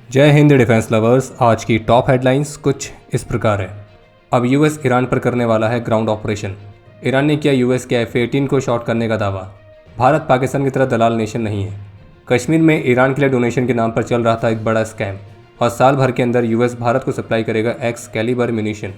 जय Hind defence lovers. आज की टॉप हेडलाइंस कुछ इस प्रकार है। अब यूएस ईरान पर करने वाला है ग्राउंड ऑपरेशन। ईरान ने किया यूएस के F-18 को शॉट करने का दावा। भारत पाकिस्तान की तरह दलाल नेशन नहीं है। कश्मीर में ईरान के लिए डोनेशन के नाम पर चल रहा था एक बड़ा स्कैम, और साल भर के अंदर यूएस भारत को सप्लाई करेगा एक्स कैलिबर म्यूनिशन।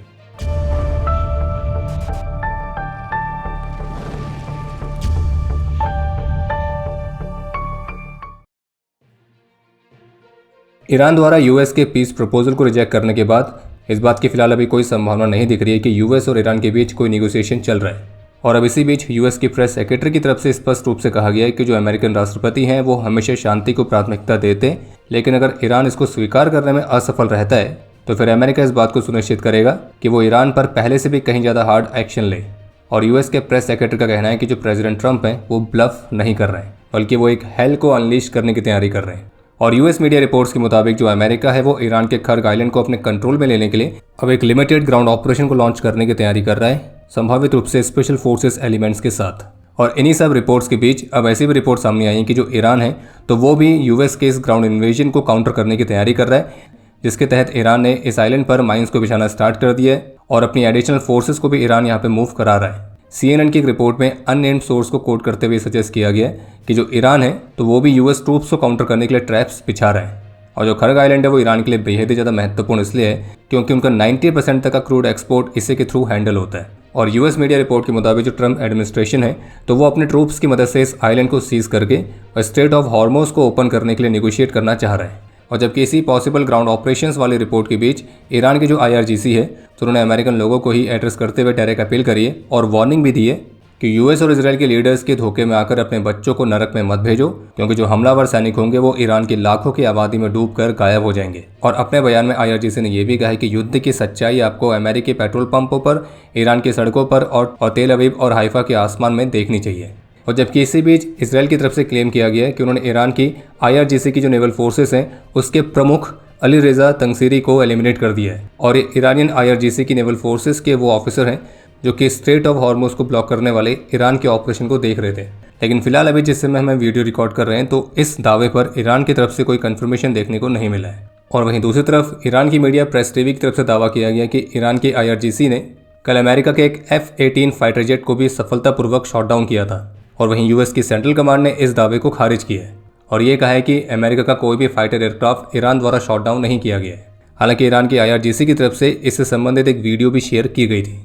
ईरान द्वारा यूएस के पीस प्रपोजल को रिजेक्ट करने के बाद इस बात की फिलहाल अभी कोई संभावना नहीं दिख रही है कि यूएस और ईरान के बीच कोई नेगोशिएशन चल रहा है। और अब इसी बीच यूएस की प्रेस सेक्रेटरी की तरफ से स्पष्ट रूप से कहा गया है कि जो अमेरिकन राष्ट्रपति हैं वो हमेशा शांति को प्राथमिकता देते हैं, लेकिन अगर ईरान इसको स्वीकार करने में असफल रहता है तो फिर अमेरिका इस बात को सुनिश्चित करेगा कि वो ईरान पर पहले से भी कहीं ज़्यादा हार्ड एक्शन ले। और यूएस के प्रेस सेक्रेटरी का कहना है कि जो प्रेसिडेंट ट्रंप हैं वो ब्लफ नहीं कर रहे हैं, बल्कि वो एक हेल को अनलीश करने की तैयारी कर रहे हैं। और यूएस मीडिया रिपोर्ट्स के मुताबिक जो अमेरिका है वो ईरान के खर्ग आइलैंड को अपने कंट्रोल में लेने के लिए अब एक लिमिटेड ग्राउंड ऑपरेशन को लॉन्च करने की तैयारी कर रहा है, संभावित रूप से स्पेशल फोर्सेस एलिमेंट्स के साथ। और इन्हीं सब रिपोर्ट्स के बीच अब ऐसी भी रिपोर्ट सामने आई है कि जो ईरान है तो वो भी यूएस के इस ग्राउंड इन्वेजन को काउंटर करने की तैयारी कर रहा है, जिसके तहत ईरान ने इस आइलैंड पर माइंस को बिछाना स्टार्ट कर दिया है और अपनी एडिशनल फोर्सेस को भी ईरान यहाँ पे मूव करा रहा है। CNN की एक रिपोर्ट में अननेम्ड सोर्स को कोट करते हुए सजेस्ट किया गया है कि जो ईरान है तो वो भी यूएस ट्रूप्स को काउंटर करने के लिए ट्रैप्स बिछा रहा है। और जो खर्ग आइलैंड है वो ईरान के लिए बेहद ही ज़्यादा महत्वपूर्ण इसलिए है क्योंकि उनका 90% तक का क्रूड एक्सपोर्ट इसी के थ्रू हैंडल होता है। और यूएस मीडिया रिपोर्ट के मुताबिक जो ट्रम्प एडमिनिस्ट्रेशन है तो वो अपने ट्रूप्स की मदद से इस आइलैंड को सीज करके और स्ट्रेट ऑफ हॉर्मोज को ओपन करने के लिए निगोशिएट करना चाह रहा है। और जबकि इसी पॉसिबल ग्राउंड ऑपरेशंस वाली रिपोर्ट के बीच ईरान की जो IRGC है तो उन्होंने अमेरिकन लोगों को ही एड्रेस करते हुए डायरेक्ट अपील करी है और वार्निंग भी दी है कि यूएस और इजराइल के लीडर्स के धोखे में आकर अपने बच्चों को नरक में मत भेजो, क्योंकि जो हमलावर सैनिक होंगे वो ईरान की लाखों की आबादी में डूबकर गायब हो जाएंगे। और अपने बयान में IRGC ने यह भी कहा है कि युद्ध की सच्चाई आपको अमेरिकी पेट्रोल पंपों पर, ईरान की सड़कों पर और तेल अवीव और हाइफा के आसमान में देखनी चाहिए। और जबकि इसी बीच इसराइल की तरफ से क्लेम किया गया है कि उन्होंने ईरान की IRGC की जो नेवल फोर्सेस हैं उसके प्रमुख अली रेजा तंगसीरी को एलिमिनेट कर दिया है। और ईरानियन IRGC की नेवल फोर्सेस के वो ऑफिसर हैं जो कि स्ट्रेट ऑफ हॉर्मोज को ब्लॉक करने वाले ईरान के ऑपरेशन को देख रहे थे। लेकिन फिलहाल अभी जिस समय हम वीडियो रिकॉर्ड कर रहे हैं तो इस दावे पर ईरान की तरफ से कोई कंफर्मेशन देखने को नहीं मिला है। और वहीं दूसरी तरफ ईरान की मीडिया प्रेस टीवी की तरफ से दावा किया गया कि ईरान की IRGC ने कल अमेरिका के एक F-18 फाइटर जेट को भी सफलतापूर्वक शॉट डाउन किया था। और वहीं यूएस की सेंट्रल कमांड ने इस दावे को खारिज किया है और ये कहा है कि अमेरिका का कोई भी फाइटर एयरक्राफ्ट ईरान द्वारा शॉट डाउन नहीं किया गया है। हालांकि ईरान की IRGC की तरफ से इससे संबंधित एक वीडियो भी शेयर की गई थी।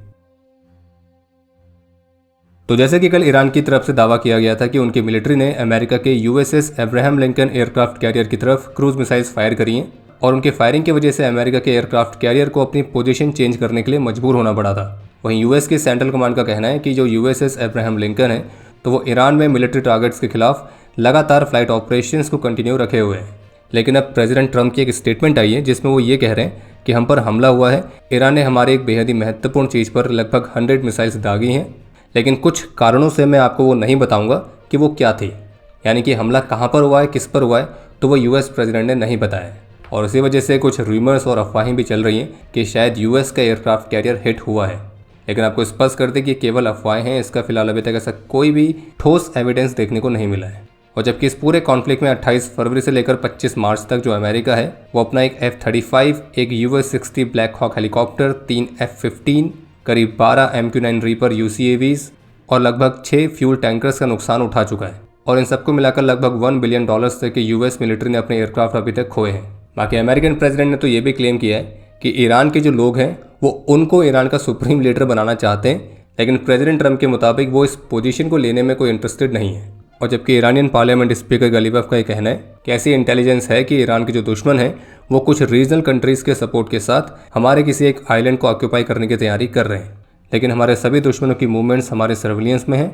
तो जैसे कि कल ईरान की तरफ से दावा किया गया था कि उनकी मिलिट्री ने अमेरिका के USS Abraham Lincoln aircraft carrier की तरफ क्रूज मिसाइल्स फायर करी हैं और उनके फायरिंग की वजह से अमेरिका के एयरक्राफ्ट कैरियर को अपनी पोजीशन चेंज करने के लिए मजबूर होना पड़ा था। वहीं यूएस की सेंट्रल कमांड का कहना है कि जो USS अब्राहम लिंकन है तो वो ईरान में मिलिट्री टारगेट्स के खिलाफ लगातार फ्लाइट ऑपरेशंस को कंटिन्यू रखे हुए हैं। लेकिन अब प्रेसिडेंट ट्रंप की एक स्टेटमेंट आई है जिसमें वो ये कह रहे हैं कि हम पर हमला हुआ है, ईरान ने हमारे एक बेहद ही महत्वपूर्ण चीज़ पर लगभग 100 मिसाइल्स दागी हैं, लेकिन कुछ कारणों से मैं आपको वो नहीं बताऊंगा कि वो क्या थी, यानी कि हमला कहाँ पर हुआ है, किस पर हुआ है, तो वो यूएस प्रेसिडेंट ने नहीं बताया। और इसी वजह से कुछ रूमर्स और अफवाहें भी चल रही हैं कि शायद यूएस का एयरक्राफ्ट कैरियर हिट हुआ है। लेकिन आपको स्पष्ट कर दें कि केवल अफवाहें हैं, इसका फिलहाल अभी तक ऐसा कोई भी ठोस एविडेंस देखने को नहीं मिला है। और जबकि इस पूरे कॉन्फ्लिक्ट में 28 फरवरी से लेकर 25 मार्च तक जो अमेरिका है वो अपना एक F-35, एक US-60 Black Hawk helicopter, 3 F-15, करीब 12 MQ-9 रीपर UCAVs और लगभग 6 फ्यूल टैंकर्स का नुकसान उठा चुका है। और इन सबको मिलाकर लगभग $1 बिलियन तक की यूएस मिलिट्री ने अपने एयरक्राफ्ट अभी तक खोए हैं। बाकी अमेरिकन प्रेसिडेंट ने तो ये भी क्लेम किया है कि ईरान के जो लोग हैं वो उनको ईरान का सुप्रीम लीडर बनाना चाहते हैं, लेकिन प्रेसिडेंट ट्रंप के मुताबिक वो इस पोजीशन को लेने में कोई इंटरेस्टेड नहीं है। और जबकि ईरानियन पार्लियामेंट स्पीकर गलीबफ का ये कहना है कि ऐसी इंटेलिजेंस है कि ईरान के जो दुश्मन हैं वो कुछ रीजनल कंट्रीज़ के सपोर्ट के साथ हमारे किसी एक आइलैंड को ऑक्यूपाई करने की तैयारी कर रहे हैं, लेकिन हमारे सभी दुश्मनों की मूवमेंट्स हमारे सर्विलियंस में हैं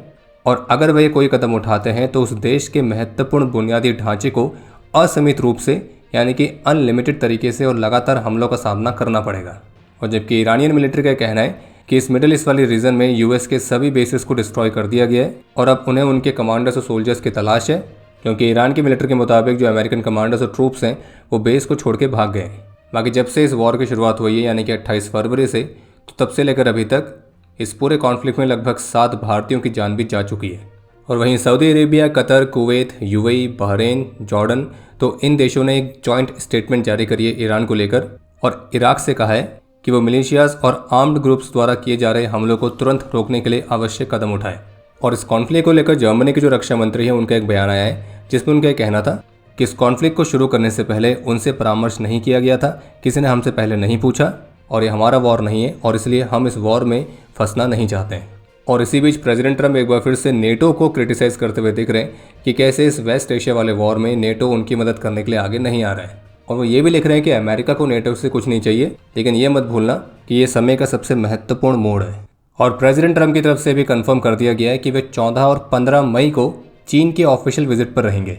और अगर वे कोई कदम उठाते हैं तो उस देश के महत्वपूर्ण बुनियादी ढांचे को असीमित रूप से यानी कि अनलिमिटेड तरीके से और लगातार हमलों का सामना करना पड़ेगा। और जबकि ईरानियन मिलिट्री का कहना है कि इस मिडिल ईस्ट वाली रीजन में यूएस के सभी बेसिस को डिस्ट्रॉय कर दिया गया है और अब उन्हें उनके कमांडर्स और सोल्जर्स की तलाश है, क्योंकि ईरान की मिलिट्री के मुताबिक जो अमेरिकन कमांडर्स और ट्रूप्स हैं वो बेस को छोड़ के भाग गए हैं। बाकी जब से इस वॉर की शुरुआत हुई है यानी कि 28 फरवरी से, तो तब से लेकर अभी तक इस पूरे कॉन्फ्लिक्ट में लगभग 7 भारतीयों की जान भी जा चुकी है। और वहीं Saudi Arabia, Qatar, Kuwait, UAE, Bahrain, Jordan, तो इन देशों ने एक जॉइंट स्टेटमेंट जारी करी है ईरान को लेकर और इराक से कहा है कि वो मिलिशियाज और आर्म्ड ग्रुप्स द्वारा किए जा रहे हमलों को तुरंत रोकने के लिए आवश्यक कदम उठाए। और इस कॉन्फ्लिक्ट को लेकर जर्मनी के जो रक्षा मंत्री हैं उनका एक बयान आया है जिसमें उनका कहना था कि इस कॉन्फ्लिक्ट को शुरू करने से पहले उनसे परामर्श नहीं किया गया था, किसी ने हमसे पहले नहीं पूछा और ये हमारा वॉर नहीं है और इसलिए हम इस वॉर में फंसना नहीं चाहते हैं। और इसी बीच प्रेसिडेंट ट्रंप एक बार फिर से नेटो को क्रिटिसाइज करते हुए दिख रहे हैं कि कैसे इस वेस्ट एशिया वाले वॉर में नेटो उनकी मदद करने के लिए आगे नहीं आ रहा है। और वो ये भी लिख रहे हैं कि अमेरिका को नेटो से कुछ नहीं चाहिए, लेकिन ये मत भूलना कि ये समय का सबसे महत्वपूर्ण मोड़ है। और प्रेसिडेंट ट्रंप की तरफ से भी कंफर्म कर दिया गया है कि वे 14 और 15 मई को चीन के ऑफिशियल विजिट पर रहेंगे।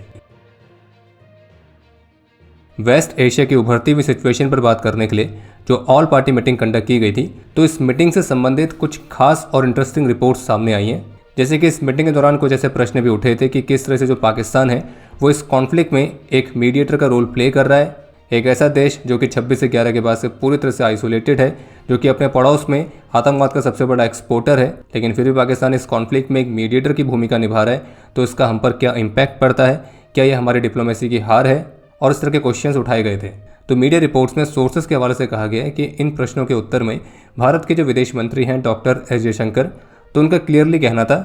वेस्ट एशिया की उभरती हुई सिचुएशन पर बात करने के लिए जो ऑल पार्टी मीटिंग कंडक्ट की गई थी, तो इस मीटिंग से संबंधित कुछ खास और इंटरेस्टिंग रिपोर्ट्स सामने आई हैं। जैसे कि इस मीटिंग के दौरान कुछ ऐसे प्रश्न भी उठे थे कि किस तरह से जो पाकिस्तान है वो इस कॉन्फ्लिक्ट में एक मीडिएटर का रोल प्ले कर रहा है। एक ऐसा देश जो कि 26 से 11 के बाद से पूरी तरह से आइसोलेटेड है, जो कि अपने पड़ोस में आतंकवाद का सबसे बड़ा एक्सपोर्टर है, लेकिन फिर भी पाकिस्तान इस कॉन्फ्लिक्ट में एक मीडिएटर की भूमिका निभा रहा है। तो इसका हम पर क्या इम्पैक्ट पड़ता है, क्या ये हमारी डिप्लोमेसी की हार है, और इस तरह के क्वेश्चंस उठाए गए थे। तो मीडिया रिपोर्ट्स में सोर्सेस के हवाले से कहा गया है कि इन प्रश्नों के उत्तर में भारत के जो विदेश मंत्री हैं डॉक्टर एस जयशंकर, तो उनका क्लियरली कहना था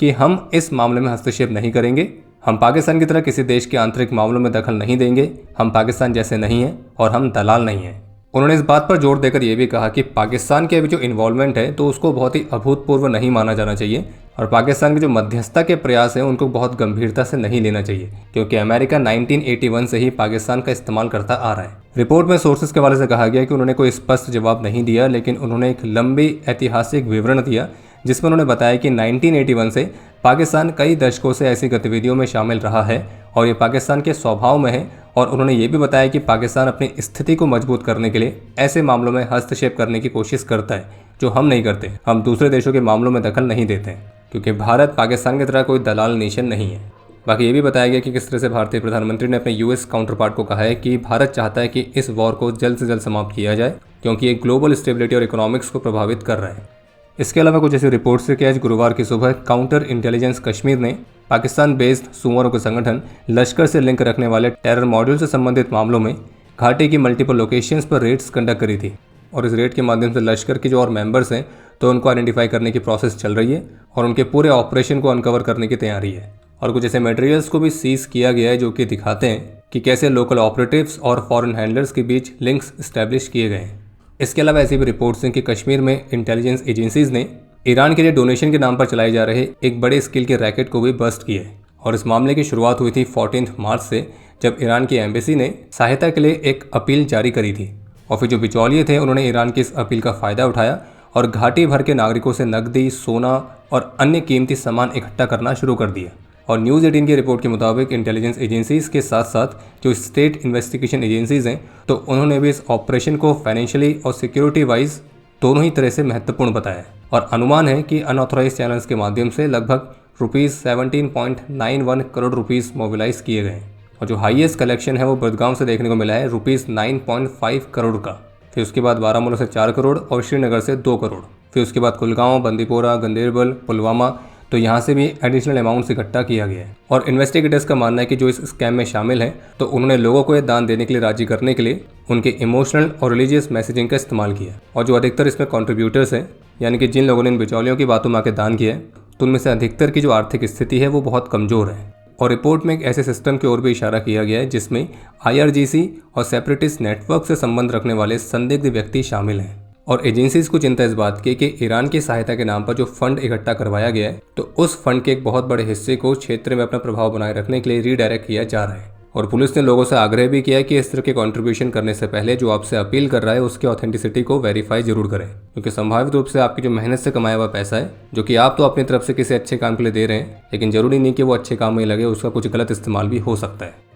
कि हम इस मामले में हस्तक्षेप नहीं करेंगे, हम पाकिस्तान की तरह किसी देश के आंतरिक मामलों में दखल नहीं देंगे, हम पाकिस्तान जैसे नहीं हैं और हम दलाल नहीं हैं। उन्होंने इस बात पर जोर देकर यह भी कहा कि पाकिस्तान के अभी जो इन्वॉल्वमेंट है तो उसको बहुत ही अभूतपूर्व नहीं माना जाना चाहिए और पाकिस्तान के जो मध्यस्थता के प्रयास हैं उनको बहुत गंभीरता से नहीं लेना चाहिए, क्योंकि अमेरिका 1981 से ही पाकिस्तान का इस्तेमाल करता आ रहा है। रिपोर्ट में सोर्सेज के हवाले से कहा गया कि उन्होंने कोई स्पष्ट जवाब नहीं दिया, लेकिन उन्होंने एक लंबी ऐतिहासिक विवरण दिया जिसमें उन्होंने बताया कि 1981 से पाकिस्तान कई दशकों से ऐसी गतिविधियों में शामिल रहा है और ये पाकिस्तान के स्वभाव में है। और उन्होंने ये भी बताया कि पाकिस्तान अपनी स्थिति को मजबूत करने के लिए ऐसे मामलों में हस्तक्षेप करने की कोशिश करता है जो हम नहीं करते। हम दूसरे देशों के मामलों में दखल नहीं देते हैं क्योंकि भारत पाकिस्तान की तरह कोई दलाल नेशन नहीं है। बाकी ये भी बताया गया कि किस तरह से भारतीय प्रधानमंत्री ने अपने यूएस काउंटर पार्ट को कहा है कि भारत चाहता है कि इस वॉर को जल्द से जल्द समाप्त किया जाए क्योंकि ये ग्लोबल स्टेबिलिटी और इकोनॉमिक्स को प्रभावित कर रहा है। इसके अलावा कुछ ऐसी रिपोर्ट्स से कि आज गुरुवार की सुबह काउंटर इंटेलिजेंस कश्मीर ने पाकिस्तान बेस्ड सुअरों के संगठन लश्कर से लिंक रखने वाले टेरर मॉड्यूल से संबंधित मामलों में घाटी की मल्टीपल लोकेशंस पर रेड्स कंडक्ट करी थी और इस रेड के माध्यम से लश्कर के जो और मेंबर्स हैं तो उनको आइडेंटिफाई करने की प्रोसेस चल रही है और उनके पूरे ऑपरेशन को अनकवर करने की तैयारी है। और कुछ ऐसे मटेरियल्स को भी सीज किया गया है जो कि दिखाते हैं कि कैसे लोकल ऑपरेटिव्स और फॉरेन हैंडलर्स के बीच लिंक्स इस्टेब्लिश किए गए हैं। इसके अलावा ऐसी भी रिपोर्ट्स हैं कि कश्मीर में इंटेलिजेंस एजेंसीज ने ईरान के लिए डोनेशन के नाम पर चलाए जा रहे एक बड़े स्केल के रैकेट को भी बस्ट किया है और इस मामले की शुरुआत हुई थी 14 मार्च से, जब ईरान की एम्बेसी ने सहायता के लिए एक अपील जारी करी थी और फिर जो बिचौलिए थे उन्होंने ईरान की इस अपील का फ़ायदा उठाया और घाटी भर के नागरिकों से नकदी, सोना और अन्य कीमती सामान इकट्ठा करना शुरू कर दिया। और न्यूज़ 18 की रिपोर्ट के मुताबिक इंटेलिजेंस एजेंसीज के साथ साथ जो स्टेट इन्वेस्टिगेशन एजेंसीज हैं तो उन्होंने भी इस ऑपरेशन को फाइनेंशियली और सिक्योरिटी वाइज दोनों ही तरह से महत्वपूर्ण बताया और अनुमान है कि अनऑथोराइज चैनल्स के माध्यम से लगभग ₹17.91 करोड़ मोबिलाइज किए गए और जो हाईएस्ट कलेक्शन है वो बुदगाम से देखने को मिला है ₹9.5 करोड़ का। फिर उसके बाद बारामूला से 4 करोड़ और श्रीनगर से 2 करोड़। फिर उसके बाद कुलगांव, बंदीपोरा, गंदेरबल, पुलवामा, तो यहाँ से भी एडिशनल अमाउंट्स इकट्ठा किया गया है। और इन्वेस्टिगेटर्स का मानना है कि जो इस स्कैम में शामिल हैं तो उन्होंने लोगों को ये दान देने के लिए राजी करने के लिए उनके इमोशनल और रिलीजियस मैसेजिंग का इस्तेमाल किया और जो अधिकतर इसमें कॉन्ट्रीब्यूटर्स हैं, यानी कि जिन लोगों ने इन बिचौलियों की बातों में आके दान किया है, तो उनमें से अधिकतर की जो आर्थिक स्थिति है वो बहुत कमज़ोर है। और रिपोर्ट में एक ऐसे सिस्टम की ओर भी इशारा किया गया है जिसमें IRGC और सेपरेटिस्ट नेटवर्क से संबंध रखने वाले संदिग्ध व्यक्ति शामिल हैं। और एजेंसीज को चिंता इस बात की कि ईरान की सहायता के नाम पर जो फंड इकट्ठा करवाया गया है तो उस फंड के एक बहुत बड़े हिस्से को क्षेत्र में अपना प्रभाव बनाए रखने के लिए रीडायरेक्ट किया जा रहा है। और पुलिस ने लोगों से आग्रह भी किया है कि इस तरह के कंट्रीब्यूशन करने से पहले जो आपसे अपील कर रहा है उसकी ऑथेंटिसिटी को वेरीफाई जरूर करें, क्योंकि संभावित रूप से आपकी जो मेहनत से कमाया हुआ पैसा है जो कि आप तो अपनी तरफ से किसी अच्छे काम के लिए दे रहे हैं, लेकिन जरूरी नहीं कि वो अच्छे काम में लगे, उसका कुछ गलत इस्तेमाल भी हो सकता है।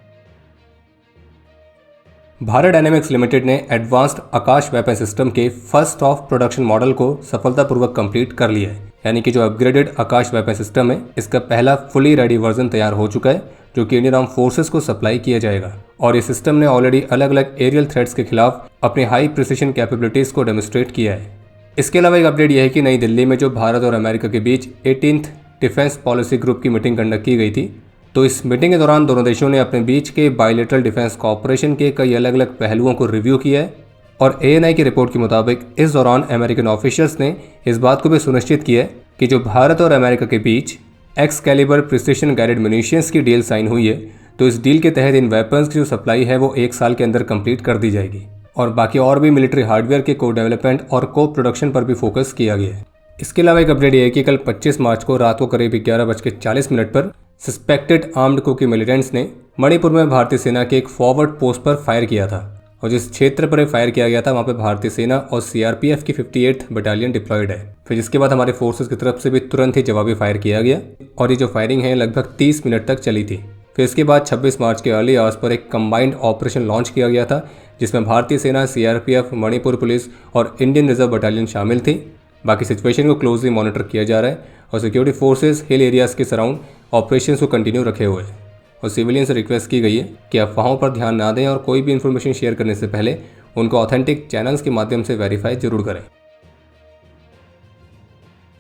भारत डायनेमिक्स लिमिटेड ने एडवांस्ड आकाश वेपन सिस्टम के फर्स्ट ऑफ प्रोडक्शन मॉडल को सफलतापूर्वक कंप्लीट कर लिया है, यानी कि जो अपग्रेडेड आकाश वेपन सिस्टम है इसका पहला फुली रेडी वर्जन तैयार हो चुका है जो कि इंडियन आर्म फोर्सेस को सप्लाई किया जाएगा। और इस सिस्टम ने ऑलरेडी अलग अलग एरियल थ्रेट्स के खिलाफ अपनी हाई प्रिसिशन कैपेबिलिटीज को डेमोस्ट्रेट किया है। इसके अलावा एक अपडेट यह है कि नई दिल्ली में जो भारत और अमेरिका के बीच 18th डिफेंस पॉलिसी ग्रुप की मीटिंग कंडक्ट की गई थी। तो इस मीटिंग के दौरान दोनों देशों ने अपने बीच के बायलैटरल डिफेंस कॉपरेशन के कई अलग अलग पहलुओं को रिव्यू किया है। और ANI की रिपोर्ट के मुताबिक इस दौरान अमेरिकन ऑफिशियल्स ने इस बात को भी सुनिश्चित किया है कि जो भारत और अमेरिका के बीच एक्सकैलिबर प्रिसिशन गाइडेड म्यूनिशंस की डील साइन हुई है, तो इस डील के तहत इन वेपन्स की जो सप्लाई है वो 1 साल के अंदर कंप्लीट कर दी जाएगी। और बाकी और भी मिलिट्री हार्डवेयर के को डेवलपमेंट और को प्रोडक्शन पर भी फोकस किया गया है। इसके अलावा एक अपडेट ये है कि कल 25 मार्च को रात को करीब 11:40 पर सस्पेक्टेड आर्म्ड कुकी मिलिटेंट्स ने मणिपुर में भारतीय सेना के एक फॉरवर्ड पोस्ट पर फायर किया था। और जिस क्षेत्र पर फायर किया गया था वहाँ पर भारतीय सेना और CRPF की 58th बटालियन डिप्लॉयड है। फिर जिसके बाद हमारे फोर्सेस की तरफ से भी तुरंत ही जवाबी फायर किया गया और ये जो फायरिंग है लगभग 30 मिनट तक चली थी। फिर इसके बाद 26 मार्च के अर्ली आवर्स पर एक कंबाइंड ऑपरेशन लॉन्च किया गया था, जिसमें भारतीय सेना, CRPF, मणिपुर पुलिस और इंडियन रिजर्व बटालियन शामिल थी। बाकी सिचुएशन को क्लोजली मॉनिटर किया जा रहा है और सिक्योरिटी फोर्सेस हिल एरियाज के सराउंड ऑपरेशंस को कंटिन्यू रखे हुए हैं। और सिविलियन से रिक्वेस्ट की गई है कि अफवाहों पर ध्यान ना दें और कोई भी इन्फॉर्मेशन शेयर करने से पहले उनको ऑथेंटिक चैनल्स के माध्यम से वेरीफाई जरूर करें।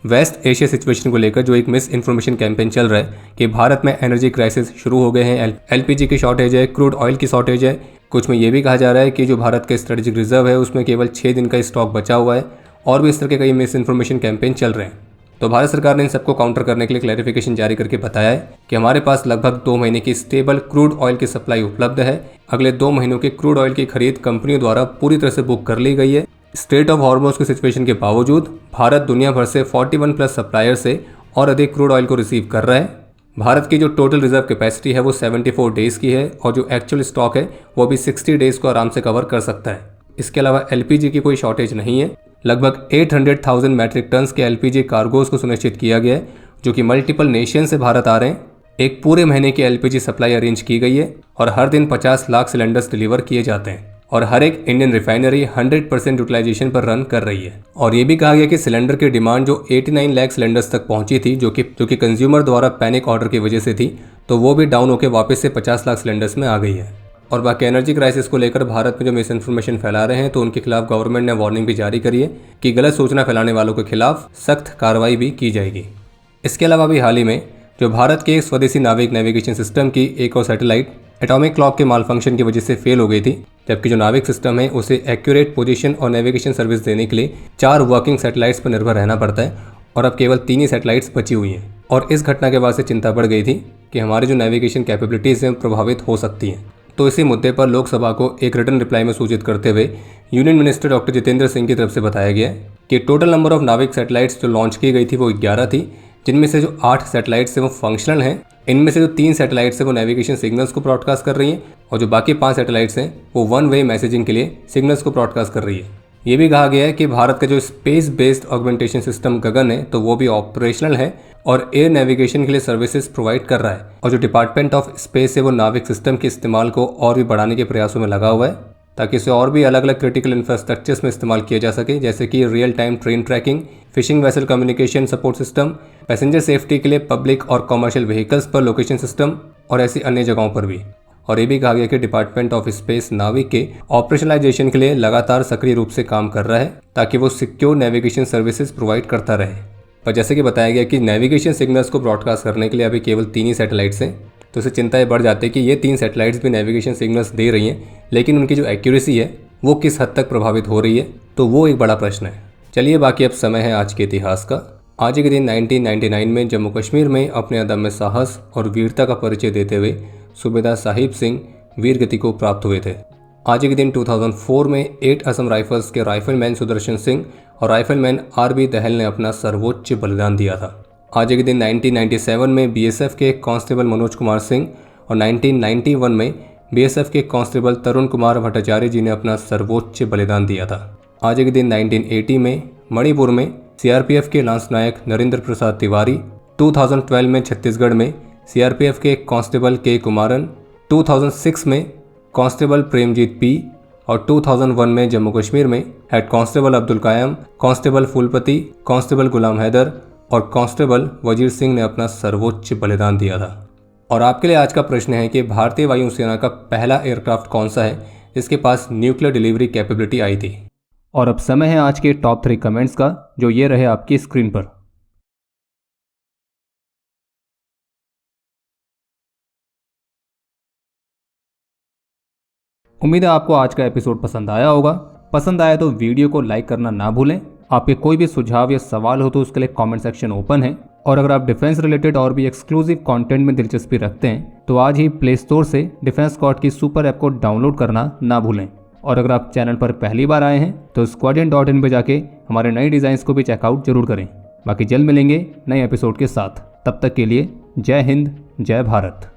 वेस्ट एशिया सिचुएशन को लेकर जो एक मिस इन्फॉर्मेशन कैंपेन चल रहा है कि भारत में एनर्जी क्राइसिस शुरू हो गए हैं, LPG की शॉर्टेज है, क्रूड ऑयल की शॉर्टेज है। कुछ में ये भी कहा जा रहा है कि जो भारत का स्ट्रेटेजिक रिजर्व है उसमें केवल 6 दिन का स्टॉक बचा हुआ है। और भी इस तरह के कई मिस इन्फॉर्मेशन कैंपेन चल रहे हैं। तो भारत सरकार ने इन सबको काउंटर करने के लिए क्लैरिफिकेशन जारी करके बताया है कि हमारे पास लगभग 2 महीने की स्टेबल क्रूड ऑयल की सप्लाई उपलब्ध है। अगले 2 महीनों के क्रूड ऑयल की खरीद कंपनियों द्वारा पूरी तरह से बुक कर ली गई है। स्ट्रेट ऑफ हॉर्मुज़ की सिचुएशन के बावजूद भारत दुनिया भर से 41+ सप्लायर से और अधिक क्रूड ऑयल को रिसीव कर रहा है। भारत की जो टोटल रिजर्व कैपेसिटी है वो 74 डेज़ की है और जो एक्चुअल स्टॉक है वो भी 60 डेज़ को आराम से कवर कर सकता है। इसके अलावा LPG की कोई शॉर्टेज नहीं है। लगभग 800,000 मैट्रिक टन्स के LPG कार्गोज को सुनिश्चित किया गया है, जो कि मल्टीपल नेशन से भारत आ रहे हैं। एक पूरे महीने की LPG सप्लाई अरेंज की गई है और हर दिन 50 लाख सिलेंडर्स डिलीवर किए जाते हैं। और हर एक इंडियन रिफाइनरी 100% यूटिलाइजेशन पर रन कर रही है। और ये भी कहा गया कि सिलेंडर की डिमांड जो 89 लाख सिलेंडर्स तक पहुंची थी, जो कि कंज्यूमर द्वारा पैनिक ऑर्डर की वजह से थी, तो वो भी डाउन होकर वापस से 50 लाख सिलेंडर्स में आ गई है। और बाकी एनर्जी क्राइसिस को लेकर भारत में जो मिस इन्फॉर्मेशन फैला रहे हैं तो उनके खिलाफ गवर्नमेंट ने वार्निंग भी जारी करी है कि गलत सूचना फैलाने वालों के खिलाफ सख्त कार्रवाई भी की जाएगी। इसके अलावा भी हाल ही में जो भारत के स्वदेशी नाविक नेविगेशन सिस्टम की एक और सैटेलाइट एटॉमिक क्लॉक के माल फंक्शन की वजह से फेल हो गई थी, जबकि जो नाविक सिस्टम है उसे एक्यूरेट पोजीशन और नेविगेशन सर्विस देने के लिए 4 वर्किंग सैटेलाइट्स पर निर्भर रहना पड़ता है और अब केवल 3 ही सैटेलाइट्स बची हुई हैं। और इस घटना के बाद से चिंता बढ़ गई थी कि हमारी जो नेविगेशन कैपेबिलिटीज़ हैं प्रभावित हो सकती हैं। तो इसी मुद्दे पर लोकसभा को एक रिटर्न रिप्लाई में सूचित करते हुए union minister doctor Jitendra Singh की तरफ से बताया गया कि टोटल नंबर ऑफ नाविक सैटेलाइट्स जो लॉन्च की गई थी वो 11 थी, जिनमें से जो 8 सैटेलाइट्स हैं वो फंक्शनल हैं। इनमें से जो 3 सैटेलाइट्स हैं वो नेविगेशन सिग्नल्स को ब्रॉडकास्ट कर रही हैं और जो बाकी 5 सैटेलाइट्स हैं वो वन वे मैसेजिंग के लिए सिग्नल्स को ब्रॉडकास्ट कर रही है। ये भी कहा गया है कि भारत का जो स्पेस बेस्ड ऑगमेंटेशन सिस्टम गगन है तो वो भी ऑपरेशनल है और एयर नेविगेशन के लिए सर्विसेज प्रोवाइड कर रहा है। और जो डिपार्टमेंट ऑफ स्पेस है वो नाविक सिस्टम के इस्तेमाल को और भी बढ़ाने के प्रयासों में लगा हुआ है ताकि इसे और भी अलग अलग क्रिटिकल इंफ्रास्ट्रक्चर्स में इस्तेमाल किया जा सके, जैसे कि real time train tracking, fishing vessel communication support system, passenger safety के लिए पब्लिक और कॉमर्शियल व्हीकल्स पर लोकेशन सिस्टम और ऐसी अन्य जगहों पर भी। और ये भी कहा गया कि डिपार्टमेंट ऑफ स्पेस नाविक के ऑपरेशनलाइजेशन के लिए लगातार सक्रिय रूप से काम कर रहा है ताकि वो सिक्योर नेविगेशन सर्विसेज प्रोवाइड करता रहे। पर जैसे कि बताया गया कि नेविगेशन सिग्नल्स को ब्रॉडकास्ट करने के लिए अभी केवल 3 ही सैटेलाइट्स हैं, तो इससे चिंताएं बढ़ जाती है कि ये 3 सैटेलाइट्स भी नेविगेशन सिग्नल्स दे रही हैं, लेकिन उनकी जो एक्यूरेसी है वो किस हद तक प्रभावित हो रही है, तो वो एक बड़ा प्रश्न है। चलिए बाकी अब समय है आज के इतिहास का। आज के दिन 1999 में जम्मू कश्मीर में अपने अदम्य साहस और वीरता का परिचय देते हुए सूबेदार साहिब सिंह वीर गति को प्राप्त हुए थे। आज के दिन 2004 में 8 असम राइफल्स के राइफलमैन सुदर्शन सिंह और राइफलमैन RB दहल ने अपना सर्वोच्च बलिदान दिया था। आज के दिन 1997 में BSF के कांस्टेबल मनोज कुमार सिंह और 1991 में BSF के कांस्टेबल तरुण कुमार भट्टाचार्य जी ने अपना सर्वोच्च बलिदान दिया था। आज के दिन 1980 में मणिपुर में CRPF के लांस नायक नरेंद्र प्रसाद तिवारी, 2012 में छत्तीसगढ़ में CRPF के कांस्टेबल के कुमारन, 2006 में कांस्टेबल प्रेमजीत P और 2001 में जम्मू कश्मीर में हेड कांस्टेबल अब्दुल कायम, कांस्टेबल फूलपति, कांस्टेबल गुलाम हैदर और कांस्टेबल वजीर सिंह ने अपना सर्वोच्च बलिदान दिया था। और आपके लिए आज का प्रश्न है कि भारतीय वायुसेना का पहला एयरक्राफ्ट कौन सा है जिसके पास न्यूक्लियर डिलीवरी कैपेबिलिटी आई थी। और अब समय है आज के टॉप 3 कमेंट्स का, जो ये रहे आपकी स्क्रीन पर। उम्मीद है आपको आज का एपिसोड पसंद आया होगा। पसंद आया तो वीडियो को लाइक करना ना भूलें। आपके कोई भी सुझाव या सवाल हो तो उसके लिए कमेंट सेक्शन ओपन है। और अगर आप डिफेंस रिलेटेड और भी एक्सक्लूसिव कंटेंट में दिलचस्पी रखते हैं तो आज ही प्ले स्टोर से डिफेंस स्क्वाड की सुपर ऐप को डाउनलोड करना ना भूलें। और अगर आप चैनल पर पहली बार आए हैं तो squadron.in पे जाके हमारे नए डिज़ाइंस को भी चेकआउट जरूर करें। बाकी जल्द मिलेंगे नए एपिसोड के साथ। तब तक के लिए जय हिंद, जय भारत।